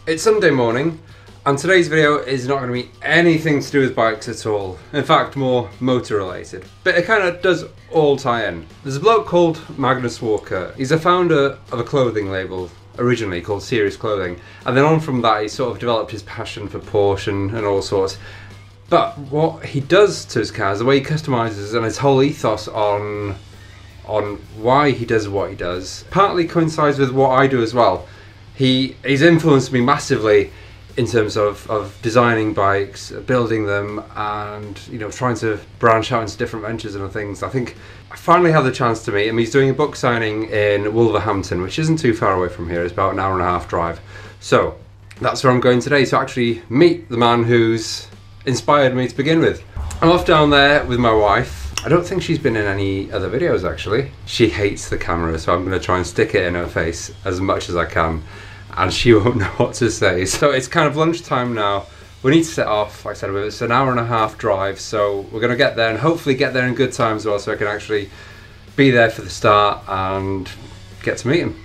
It's Sunday morning, and today's video is not going to be anything to do with bikes at all. In fact, more motor related. But it kind of does all tie in. There's a bloke called Magnus Walker. He's a founder of a clothing label, originally called Serious Clothing. And then on from that, he sort of developed his passion for Porsche and all sorts. But what he does to his cars, the way he customises and his whole ethos on why he does what he does, partly coincides with what I do as well. He's influenced me massively in terms of designing bikes, building them, and trying to branch out into different ventures and things. I think I finally had the chance to meet him. He's doing a book signing in Wolverhampton, which isn't too far away from here. It's about an hour and a half drive. So that's where I'm going today, to actually meet the man who's inspired me to begin with. I'm off down there with my wife. I don't think she's been in any other videos actually. She hates the camera, so I'm going to try and stick it in her face as much as I can, and she won't know what to say. So it's kind of lunchtime now. We need to set off. Like I said, it's an hour and a half drive, so we're going to get there and hopefully get there in good time as well, so I can actually be there for the start and get to meet him.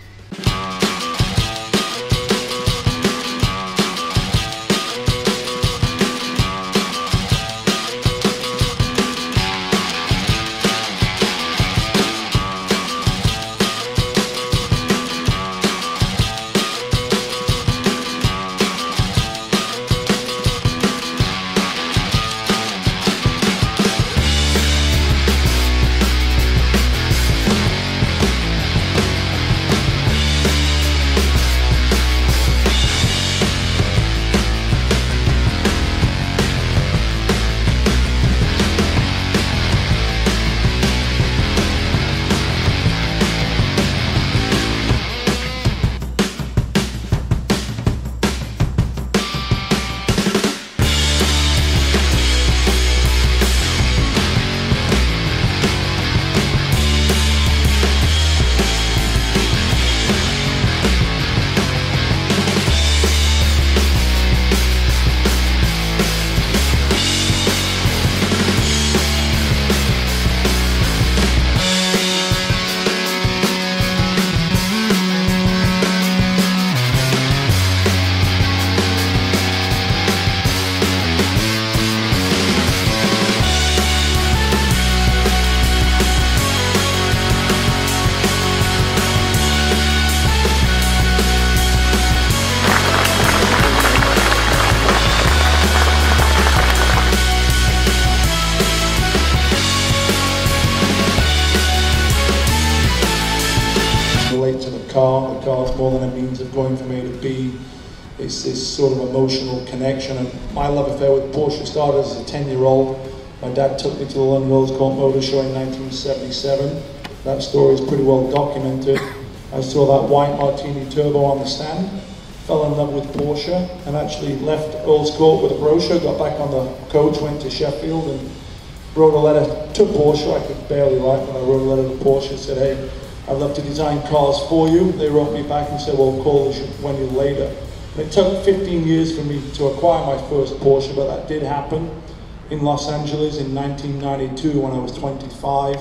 To the car's more than a means of going from A to B. It's this sort of emotional connection, and my love affair with Porsche started as a 10-year-old. My dad took me to the London World's Court Motor Show in 1977. That story is pretty well documented. I saw that white Martini Turbo on the stand, fell in love with Porsche, and actually left Earl's Court with a brochure, got back on the coach, went to Sheffield and wrote a letter to Porsche. I could barely write, but I wrote a letter to Porsche and said, hey, I'd love to design cars for you. They wrote me back and said, well, call us when you're later. And it took 15 years for me to acquire my first Porsche, but that did happen in Los Angeles in 1992 when I was 25.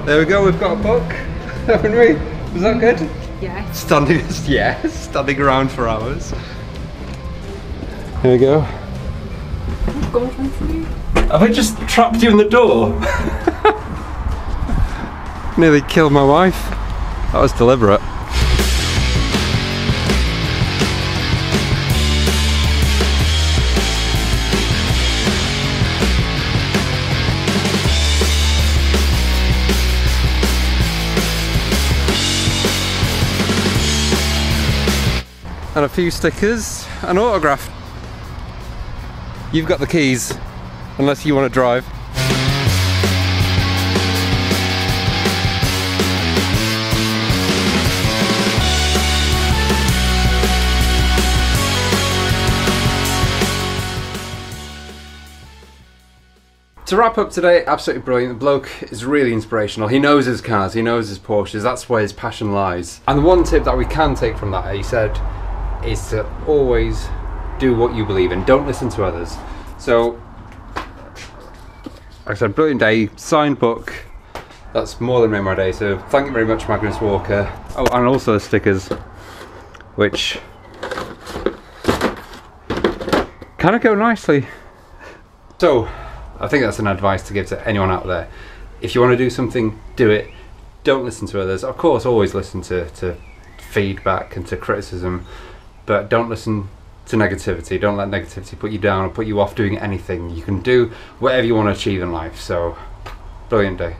There we go, we've got a book, haven't we? Was that good? Yeah. Standing around for hours. Here we go. I've got one for you. Have I just trapped you in the door? Nearly killed my wife. That was deliberate. And a few stickers, an autograph. You've got the keys, unless you want to drive. To wrap up today, absolutely brilliant. The bloke is really inspirational. He knows his cars, he knows his Porsches, that's where his passion lies. And the one tip that we can take from that, he said, is to always do what you believe in. Don't listen to others. So, like I said, brilliant day, signed book. That's more than made my day, so thank you very much, Magnus Walker. Oh, and also the stickers, which kind of go nicely. So, I think that's an advice to give to anyone out there. If you want to do something, do it. Don't listen to others. Of course, always listen to feedback and to criticism, but don't listen to negativity. Don't let negativity put you down or put you off doing anything. You can do whatever you want to achieve in life. So, brilliant day.